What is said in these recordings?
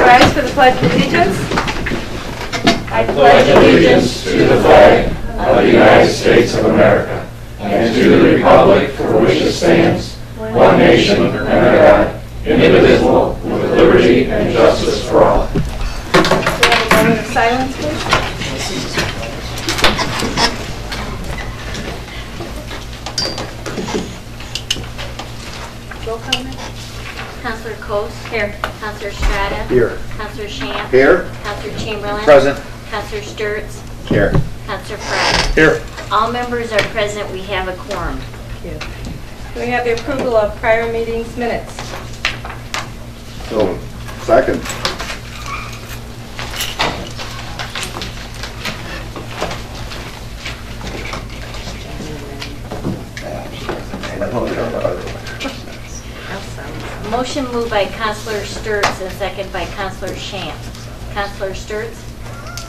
rise for the Pledge of Allegiance. I pledge allegiance to the flag of the United States of America and to the republic for which it stands, one nation under God, indivisible, with liberty and justice for all. We have a moment of silence, please. Roll call, ma'am. Councilor Coast. Here. Councilor Strata. Here. Councilor Shamp. Here. Councilor Chamberlain. Present. Councilor Sturts. Here. Councilor Fry. Here. All members are present. We have a quorum. Thank you. Can we have the approval of prior meetings minutes? So, second. Motion moved by Councilor Sturts and second by Councilor Shamp. Councilor Sturts?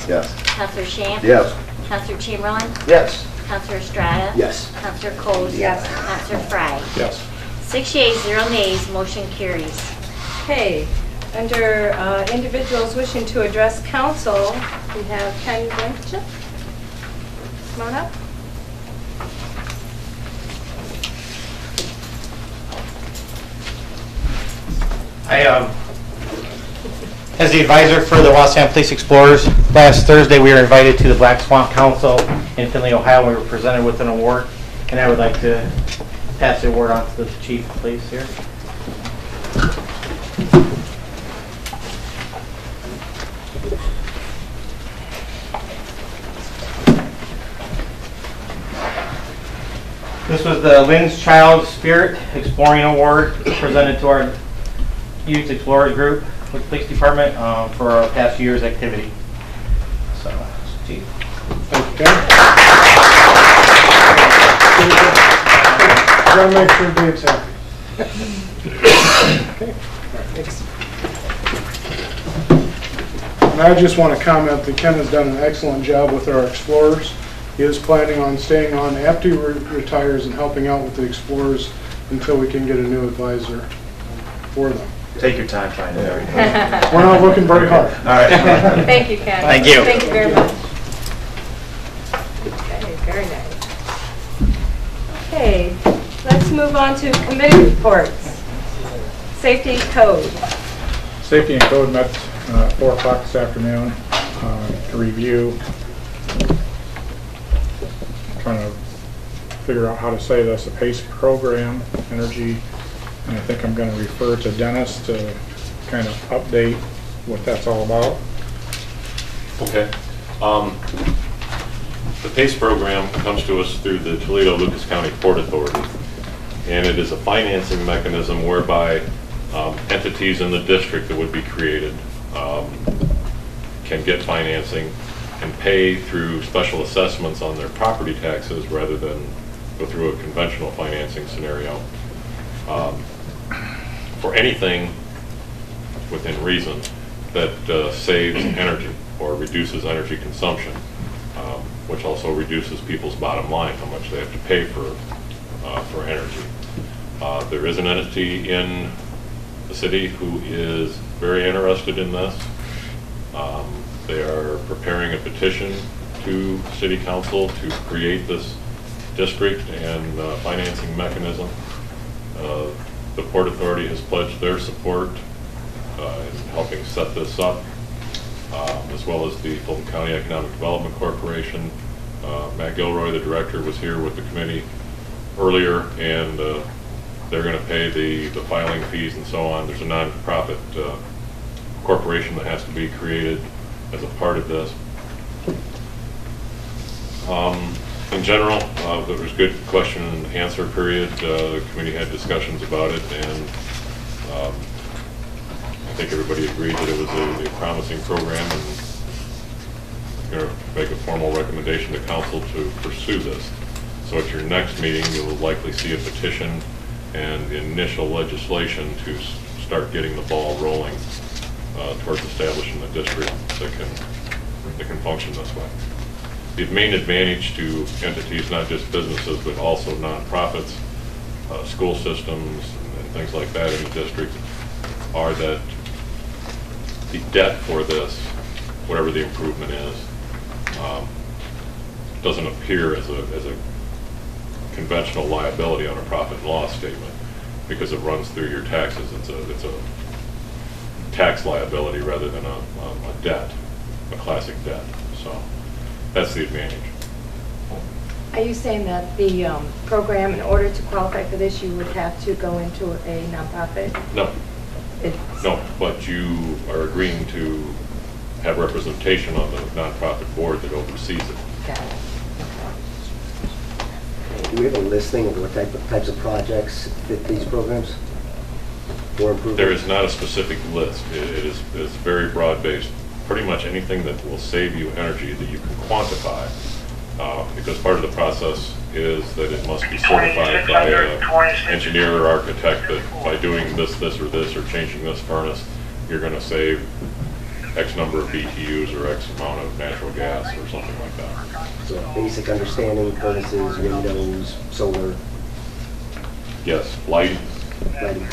Yes. Councilor Shamp? Yes. Councilor Chamberlain? Yes. Councilor Strata? Yes. Councilor Coast? Yes. Councilor Fry? Yes. 6 yeas, 0 nays, motion carries. Okay. Under individuals wishing to address council, we have Ken Blanchett. Come on up. As the advisor for the Wauseon Police Explorers, last Thursday we were invited to the Black Swamp Council in Findlay, Ohio. We were presented with an award, and I would like to pass the award on to the chief of police here. This was the Lynn's Child Spirit Exploring Award presented to our Youth Explorers group with the police department for our past year's activity. So, Chief. Thank you, Ken. Gotta make sure Dave's happy. Okay. All right, thanks. And I just want to comment that Ken has done an excellent job with our Explorers. He is planning on staying on after he retires and helping out with the Explorers until we can get a new advisor for them. Take your time finding everything. We're not looking very hard. All right. Thank you, Ken. Thank you. Thank you very much. Okay, very nice. Okay, let's move on to committee reports. Safety Code. Safety and Code met at 4 o'clock this afternoon to review. I'm trying to figure out how to say this, a PACE program, energy, and I think I'm going to refer to Dennis to kind of update what that's all about. Okay. The PACE program comes to us through the Toledo-Lucas County Port Authority, and it is a financing mechanism whereby entities in the district that would be created can get financing and pay through special assessments on their property taxes rather than go through a conventional financing scenario. For anything within reason that saves energy or reduces energy consumption, which also reduces people's bottom line, how much they have to pay for energy. There is an entity in the city who is very interested in this. They are preparing a petition to City Council to create this district and financing mechanism. The Port Authority has pledged their support in helping set this up, as well as the Fulton County Economic Development Corporation. Matt Gilroy, the director, was here with the committee earlier, and they're going to pay the filing fees and so on. There's a non-profit corporation that has to be created as a part of this. In general, there was good question and answer period. The committee had discussions about it, and I think everybody agreed that it was a promising program, and we're going to make a formal recommendation to council to pursue this. So at your next meeting, you'll likely see a petition and initial legislation to start getting the ball rolling towards establishing a district that can function this way. The main advantage to entities, not just businesses, but also nonprofits, school systems, and things like that in the district, are that the debt for this, whatever the improvement is, doesn't appear as a conventional liability on a profit and loss statement because it runs through your taxes. It's a tax liability rather than a debt, a classic debt. So that's the advantage. Are you saying that the program, in order to qualify for this, you would have to go into a nonprofit? No. It's- No, but you are agreeing to have representation on the nonprofit board that oversees it. Got it. Do we have a listing of what types of projects fit these programs for improvement? There is not a specific list. It is very broad-based. Pretty much anything that will save you energy that you can quantify, because part of the process is that it must be certified by an engineer or architect that by doing this, or this, or changing this furnace, you're going to save X number of BTUs or X amount of natural gas or something like that. So basic understanding, furnaces, windows, solar, Yes, lighting, lighting.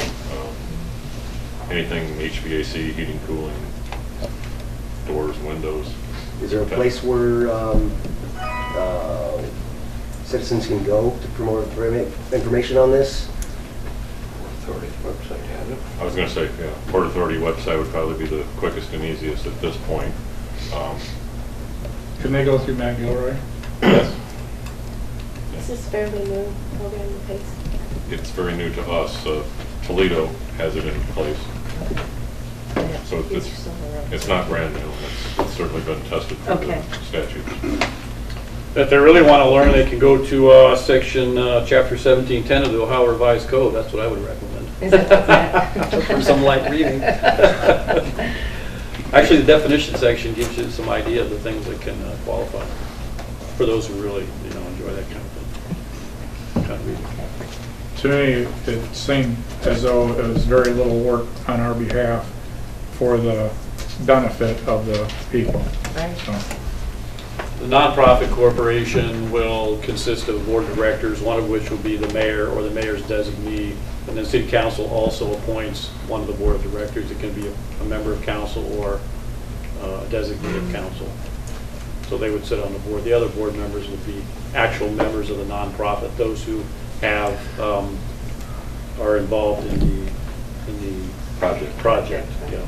anything HVAC, heating, cooling, doors, windows. Is there a place where citizens can go to promote information on this? I was going to say, yeah, Port Authority website would probably be the quickest and easiest at this point. Can they go through Matt Gilroy? Yes, Is this fairly new program in place? it's very new to us. Toledo has it in place. So it's not brand new. It's certainly been tested for Okay. the statutes. If they really want to learn, they can go to section, chapter 1710 of the Ohio Revised Code. That's what I would recommend. Is it that? For some light reading. Actually, the definition section gives you some idea of the things that can qualify for those who really, enjoy that kind of thing. Kind of reading. To me, it seemed as though it was very little work on our behalf for the benefit of the people. Right. So, The nonprofit corporation will consist of a board of directors, one of which will be the mayor or the mayor's designee, and then city council also appoints one of the board of directors. It can be a member of council or a designee of council. So they would sit on the board. The other board members would be actual members of the nonprofit, those who have are involved in the project. Yeah.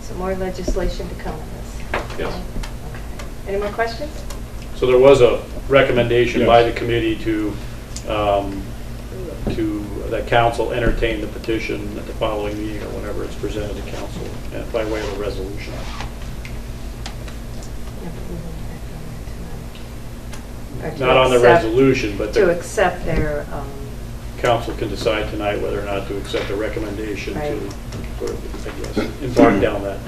So more legislation to come on this. Yes. Okay. Any more questions? So there was a recommendation by Yes. the committee to that council entertain the petition at the following meeting or whenever it's presented to council by way of a resolution. Or to Not on the accept- resolution, but To the accept their, council can decide tonight whether or not to accept a recommendation to Right. sort of, I guess, embark down that,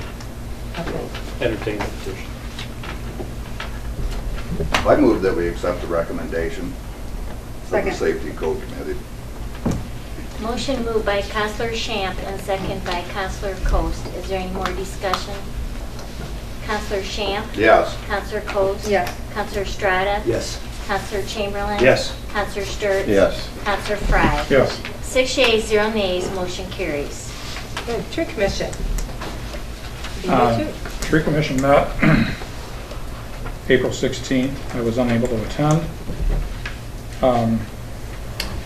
okay. entertain the petition. I move that we accept the recommendation of the Second. Safety Code Committee. Motion moved by Counselor Shamp and second by Counselor Coast. Is there any more discussion? Counselor Shamp? Yes. Counselor Coast? Yes. Counselor Strata? Yes. Counselor Chamberlain? Yes. Counselor Sturts? Yes. Counselor Fry? yes. 6 yeas, 0 nays, motion carries. Good. Tree Commission. Be Uh, here too. Tree Commission met April 16th. I was unable to attend.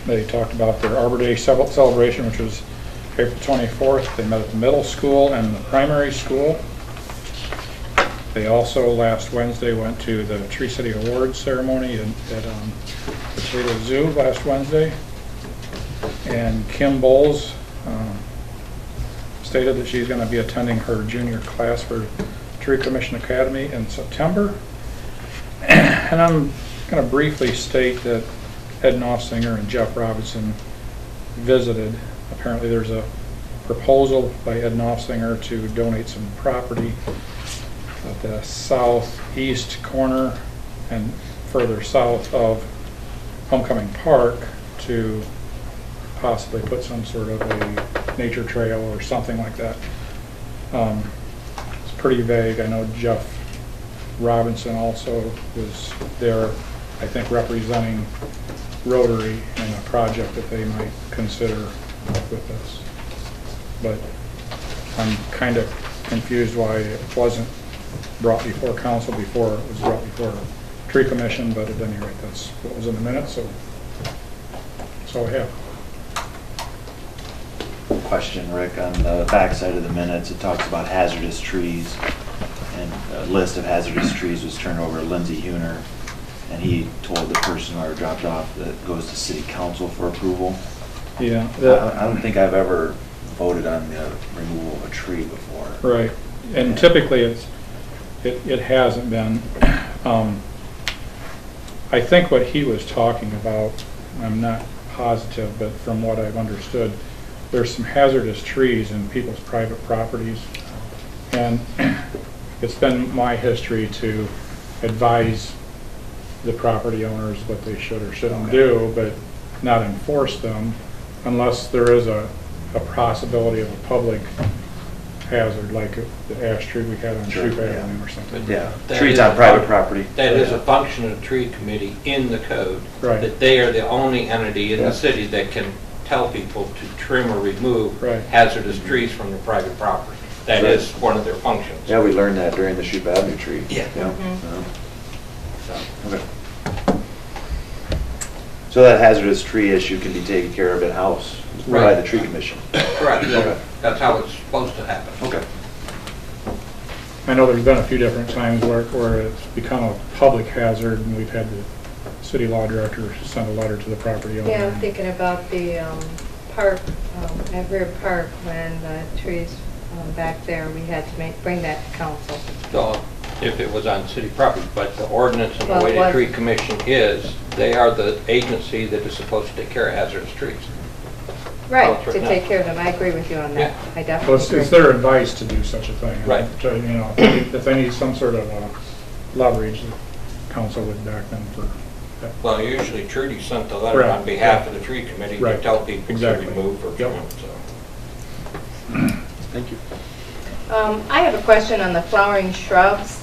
They talked about their Arbor Day celebration, which was April 24th. They met at the middle school and the primary school. They also, last Wednesday, went to the Tree City Awards ceremony at Potato Zoo last Wednesday. And Kim Bowles stated that she's going to be attending her junior class for Tree Commission Academy in September. And I'm going to briefly state that Ed Knopfsinger and Jeff Robinson visited. Apparently there's a proposal by Ed Knopfsinger to donate some property at the southeast corner and further south of Homecoming Park to possibly put some sort of a nature trail or something like that. It's pretty vague. I know Jeff Robinson also was there, I think, representing Rotary in a project that they might consider with this. But I'm kind of confused why it wasn't brought before council before it was brought before tree commission, but at any rate, that's what was in the minutes, so I have. Question, Rick, on the backside of the minutes, it talks about hazardous trees, and a list of hazardous trees was turned over to Lindsey Huner, and he told the person or dropped off that it goes to city council for approval. Yeah. I don't think I've ever voted on the removal of a tree before. Right, and typically it hasn't been. I think what he was talking about, I'm not positive, but from what I've understood, there's some hazardous trees in people's private properties, and it's been my history to advise the property owners what they should or shouldn't do, but not enforce them unless there is a possibility of a public hazard, like the ash tree we had on Sheep Avenue or something. Yeah, trees on private property. That is a function of the tree committee in the code. Right. That they are the only entity in the city that can tell people to trim or remove hazardous trees from their private property. That is one of their functions. Yeah, we learned that during the Sheep Avenue tree. Yeah. Okay. So that hazardous tree issue can be taken care of in-house by the tree commission? Correct. Okay. That's how it's supposed to happen. Okay. I know there's been a few different times where it's become a public hazard, and we've had the city law director send a letter to the property owner. Yeah, I'm thinking about the park, at Rear Park, when the trees back there, we had to bring that to council. So if it was on city property, but the ordinance and the Well, way the what- tree commission is, they are the agency that is supposed to take care of hazardous trees. Right, to take care of them. I agree with you on that. Yeah. I Well, definitely agree. it's their advice to do such a thing. Right. To, you know, if they need some sort of leverage, the council would back them for that. Well, usually Trudy sent the letter Right. on behalf of the tree committee to Right. tell people Exactly. to remove or Yep. trim, so. Thank you. I have a question on the flowering shrubs.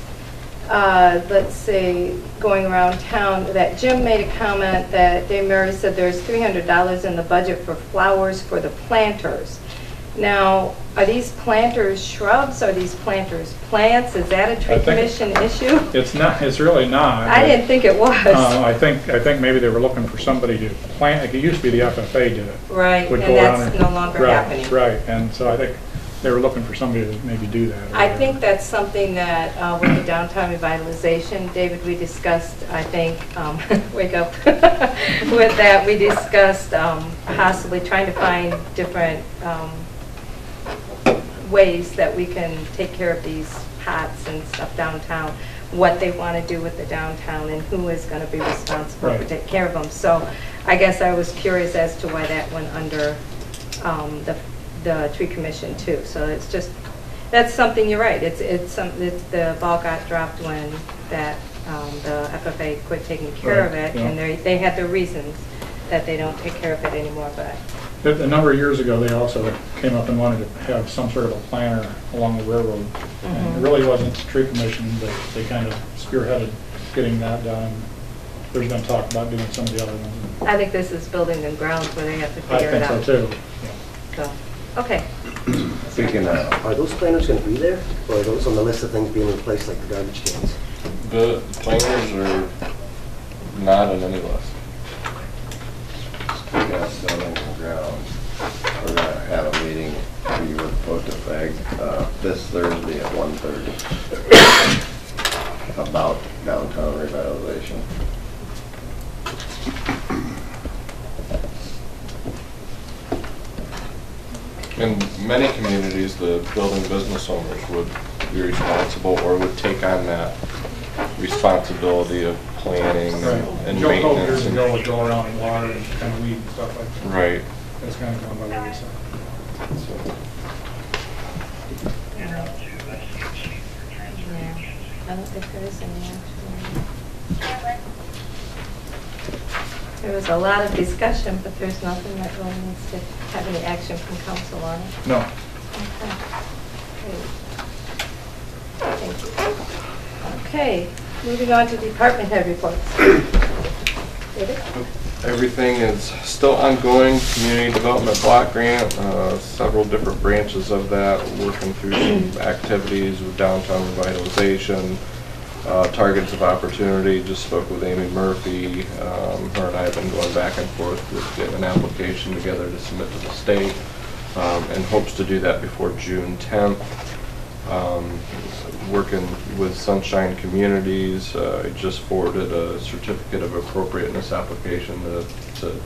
Let's see, going around town, that Jim made a comment that Dave Murray said there's $300 in the budget for flowers for the planters. Now, are these planters shrubs? Are these planters plants? Is that a tree I think- commission issue? It's not. It's really not. I didn't think it was. I think maybe they were looking for somebody to plant. Like it used to be the FFA did it. Right, Would and go around that's and- no longer right, happening. Right, and so I think they were looking for somebody to maybe do that. I think that's something that with the downtown revitalization, David, we discussed, I think, wake up, with that, we discussed possibly trying to find different ways that we can take care of these pots and stuff downtown, what they want to do with the downtown and who is going to be responsible to take care of them. So I guess I was curious as to why that went under the tree commission too. So it's just, that's something, you're right, it's the ball got dropped when that the FFA quit taking care of it, and they had their reasons that they don't take care of it anymore. But a number of years ago, they also came up and wanted to have some sort of a planter along the railroad. And it really wasn't the tree commission, but they kind of spearheaded getting that done. There's been talk about doing some of the other ones. I think this is building and grounds where they have to figure it out. I think so too. So, okay. Speaking of, are those planters going to be there, or are those on the list of things being replaced like the garbage cans? The planners are not on any list. Speaking of building and grounds, we're going to have a meeting we were supposed to flag this Thursday at 1:30 about downtown revitalization. In many communities, the building business owners would be responsible or would take on that responsibility of planning and Joe Cole maintenance. years ago would go around and water and kind of weed and stuff like that. Right. That's kind of going by the wayside. Yeah, I don't think there is any action. There was a lot of discussion, but there's nothing that really needs to have any action from council on it. No. Okay. Great. Thank you. Okay, moving on to department head reports. David? Everything is still ongoing, community development block grant, several different branches of that, working through some activities with downtown revitalization, targets of opportunity. Just spoke with Amy Murphy. Her and I have been going back and forth with getting an application together to submit to the state, and hopes to do that before June 10th. Working with Sunshine Communities, I just forwarded a certificate of appropriateness application to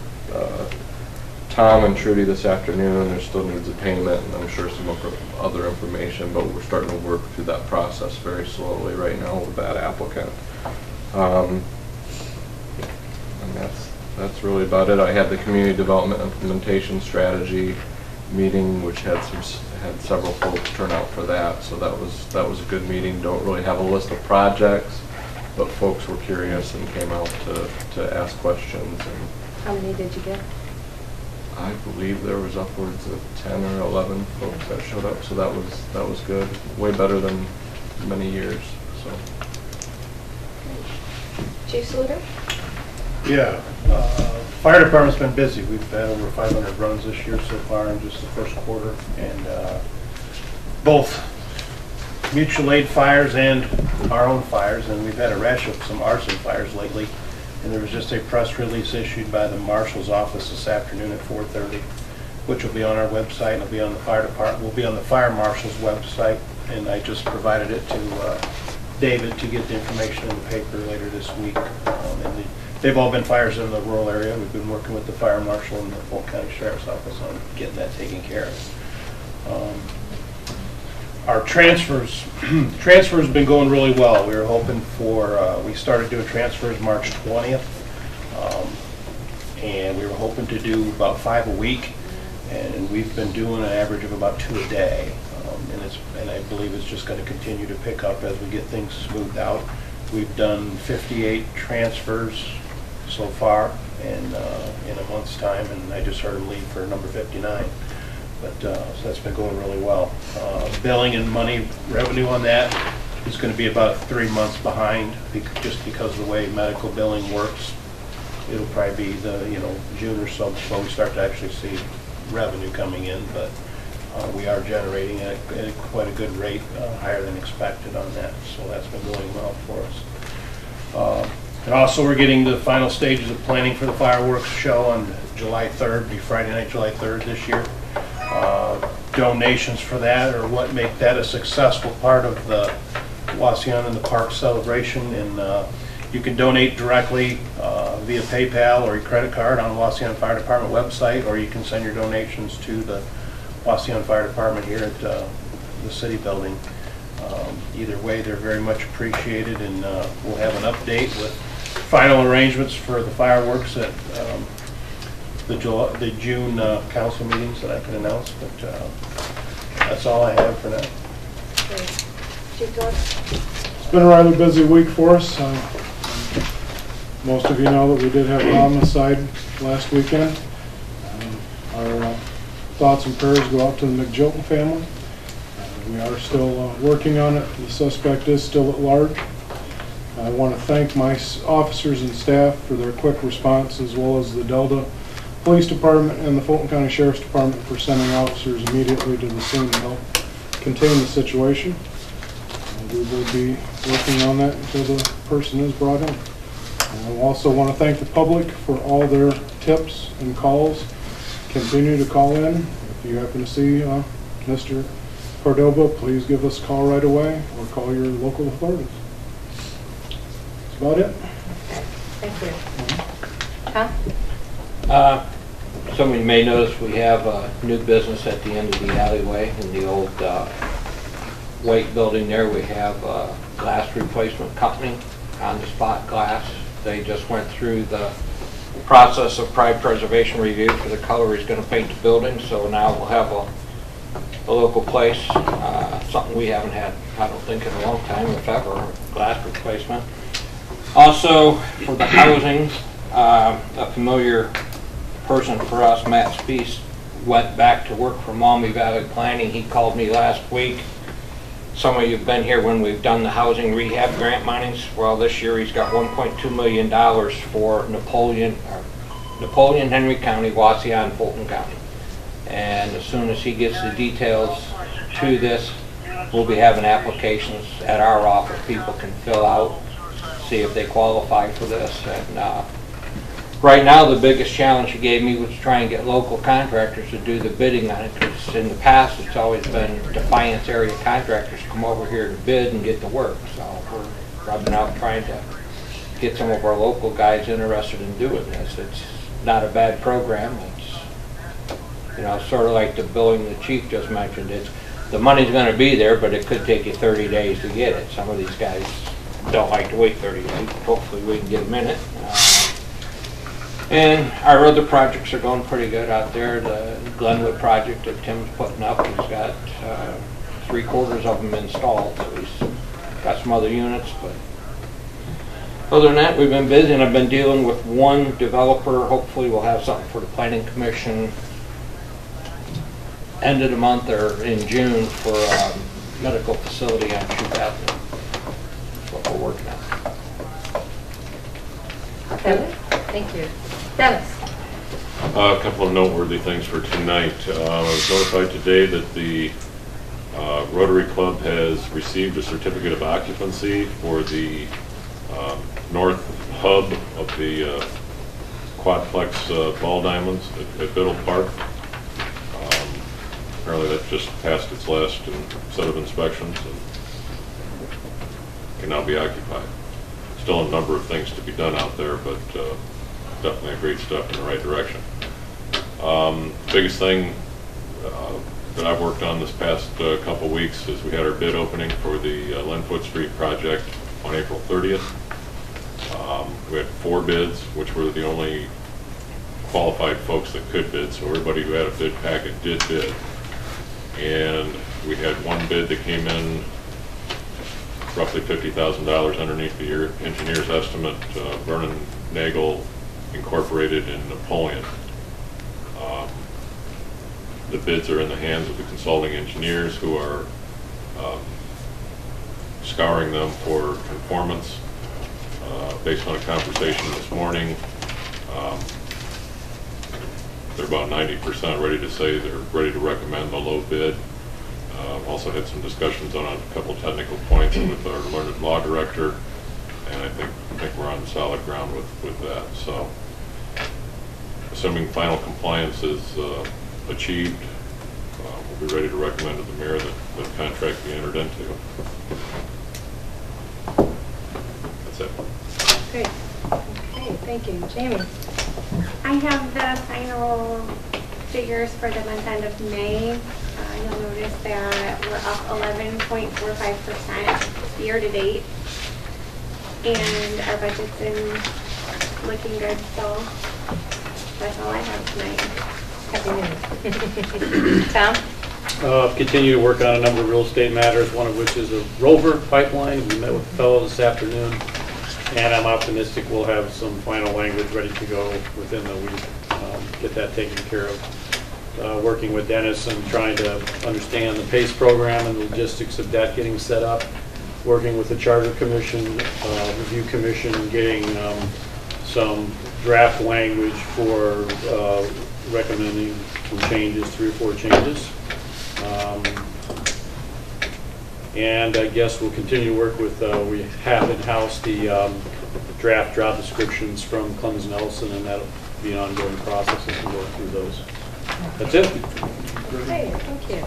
Tom and Trudy this afternoon. There still needs a payment, and I'm sure some other information, but we're starting to work through that process very slowly right now with that applicant. And that's really about it. I had the community development implementation strategy meeting, which had several folks turn out for that, so that was a good meeting. Don't really have a list of projects, but folks were curious and came out to ask questions. And How many did you get? I believe there was upwards of 10 or 11 folks that showed up, so that was good. Way better than many years. So. Chief Sluter? Yeah, fire department's been busy. We've had over 500 runs this year so far in just the first quarter, and both mutual aid fires and our own fires, and we've had a rash of some arson fires lately. And there was just a press release issued by the marshal's office this afternoon at 4:30, which will be on our website. It'll be on the fire department. Will be on the fire marshal's website, and I just provided it to David to get the information in the paper later this week. They've all been fires in the rural area. We've been working with the fire marshal and the Fulton County Sheriff's Office on getting that taken care of. Our transfers have been going really well. We were hoping for, we started doing transfers March 20th, and we were hoping to do about 5 a week, and we've been doing an average of about 2 a day, and I believe it's just going to continue to pick up as we get things smoothed out. We've done 58 transfers so far in a month's time, and I just heard him leave for number 59. But so that's been going really well. Billing and money revenue on that is going to be about 3 months behind, just because of the way medical billing works. It'll probably be June or so before we start to actually see revenue coming in, but we are generating at quite a good rate, higher than expected on that. So that's been going well for us. And also we're getting the final stages of planning for the fireworks show on July 3rd, be Friday night, July 3rd this year. Donations for that or what make that a successful part of the Wauseon in the Park celebration, and you can donate directly via PayPal or your credit card on the Wauseon Fire Department website, or you can send your donations to the Wauseon Fire Department here at the city building. Either way, they're very much appreciated, and we'll have an update with final arrangements for the fireworks at the June council meetings that I can announce, but that's all I have for now. Chief Dodd? It's been a rather busy week for us. Most of you know that we did have a homicide last weekend. Our thoughts and prayers go out to the McJilton family. We are still working on it. The suspect is still at large. I want to thank my officers and staff for their quick response, as well as the Delta Police Department and the Fulton County Sheriff's Department for sending officers immediately to the scene to help contain the situation. We will be working on that until the person is brought in. I also want to thank the public for all their tips and calls. Continue to call in. If you happen to see Mr. Cordova, please give us a call right away or call your local authorities. That's about it. Thank you. Tom? Some of you may notice we have a new business at the end of the alleyway in the old White building there. We have a glass replacement company, on-the-spot glass. They just went through the process of pride preservation review for the color he's going to paint the building, so now we'll have a local place, something we haven't had, I don't think, in a long time, if ever, glass replacement. Also, for the housing, a familiar person for us, Matt Speece, went back to work for Maumee Valley Planning. He called me last week. Some of you have been here when we've done the housing rehab grant monies. Well, this year he's got $1.2 million for Napoleon, Henry County, Wauseon, Fulton County. And as soon as he gets the details to this, we'll be having applications at our office people can fill out, see if they qualify for this. And right now, the biggest challenge he gave me was to try and get local contractors to do the bidding on it, because in the past, it's always been Defiance area contractors come over here to bid and get the work. So we're rubbing out trying to get some of our local guys interested in doing this. It's not a bad program. It's, you know, sort of like the billing the chief just mentioned. It's, the money's going to be there, but it could take you 30 days to get it. Some of these guys don't like to wait 30 days. Hopefully we can get them in it. And our other projects are going pretty good out there. The Glenwood project that Tim's putting up, he's got 3/4 of them installed. So he's got some other units, but other than that, we've been busy, and I've been dealing with one developer. Hopefully we'll have something for the Planning Commission end of the month or in June for a medical facility on 2nd Avenue. That's what we're working on. Okay, thank you. Dennis? A couple of noteworthy things for tonight. I was notified today that the Rotary Club has received a certificate of occupancy for the north hub of the quadplex ball diamonds at Biddle Park. Apparently that just passed its last set of inspections and can now be occupied. Still a number of things to be done out there, but definitely a great step in the right direction. Biggest thing that I've worked on this past couple weeks is we had our bid opening for the Linfoot Street project on April 30th. We had 4 bids, which were the only qualified folks that could bid, so everybody who had a bid packet did bid. And we had one bid that came in roughly $50,000 underneath the engineer's estimate, Vernon Nagel Incorporated in Napoleon. The bids are in the hands of the consulting engineers who are scouring them for conformance. Based on a conversation this morning, they're about 90% ready to say they're ready to recommend the low bid. Also had some discussions on a couple technical points with our learned law director, and I think we're on solid ground with that. So, assuming final compliance is achieved, we'll be ready to recommend to the mayor that the contract be entered into. That's it. Great. Okay, thank you. Jamie? I have the final figures for the month end of May. You'll notice that we're up 11.45% year to date. And our budget's looking good, so that's all I have tonight. Happy New Year. Tom? Continue to work on a number of real estate matters, one of which is a Rover pipeline. We met with the fellow this afternoon, and I'm optimistic we'll have some final language ready to go within the week. Get that taken care of. Working with Dennis and trying to understand the PACE program and the logistics of that getting set up. Working with the Charter Commission, Review Commission, and getting some draft language for recommending some changes, 3 or 4 changes. And I guess we'll continue to work with, we have in-house the draft job descriptions from Clemens Nelson, and that'll be an ongoing process as we work through those. That's it. Okay, thank you.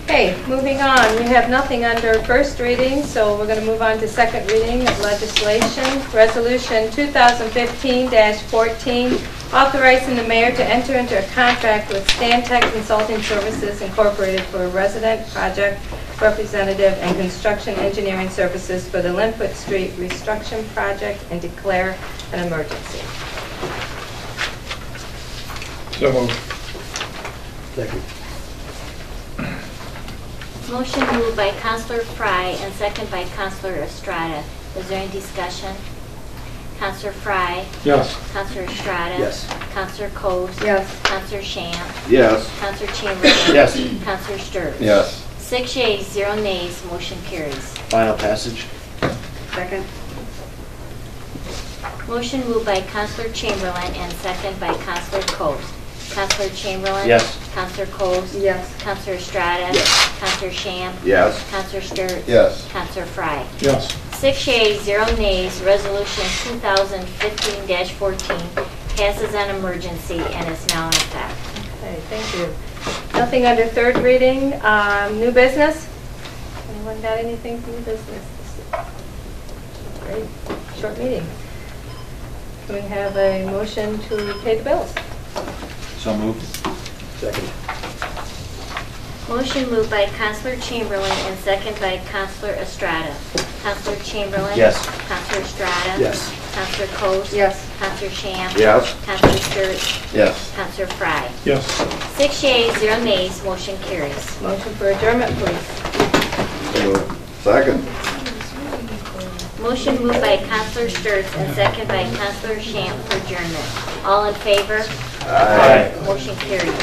Okay, moving on. We have nothing under first reading, so we're going to move on to second reading of legislation. Resolution 2015-14, authorizing the mayor to enter into a contract with Stantec Consulting Services Incorporated for resident project representative and construction engineering services for the Linfoot Street restructuring project and declare an emergency. So moved. Second. Motion moved by Councilor Fry and second by Councilor Estrada. Is there any discussion? Councilor Fry? Yes. Councilor Estrada? Yes. Councilor Coast? Yes. Councilor Shamp? Yes. Councilor Chamberlain? Yes. Councilor Sturts? Yes. 6 yeas, 0 nays, motion carries. Final passage. Second. Motion moved by Counselor Chamberlain and second by Counselor Coast. Counselor Chamberlain? Yes. Counselor Coast? Yes. Counselor Estrada? Yes. Counselor Shamp? Yes. Counselor Sturts? Yes. Counselor Frye? Yes. 6 yeas, 0 nays, Resolution 2015-14 passes on emergency and is now in effect. Okay, thank you. Nothing under third reading. New business? Anyone got anything for new business? Great, short meeting. Can we have a motion to pay the bills? So moved. Second. Motion moved by Counselor Chamberlain and second by Counselor Estrada. Counselor Chamberlain? Yes. Counselor Estrada? Yes. Counselor Coast? Yes. Counselor Shamp? Yes. Counselor Sturts? Yes. Counselor Frye? Yes. 6 yeas, 0 nays, motion carries. Motion for adjournment, please. Second. Motion moved by Counselor Sturts and second by Counselor Shamp for adjournment. All in favor? Aye. Motion carries.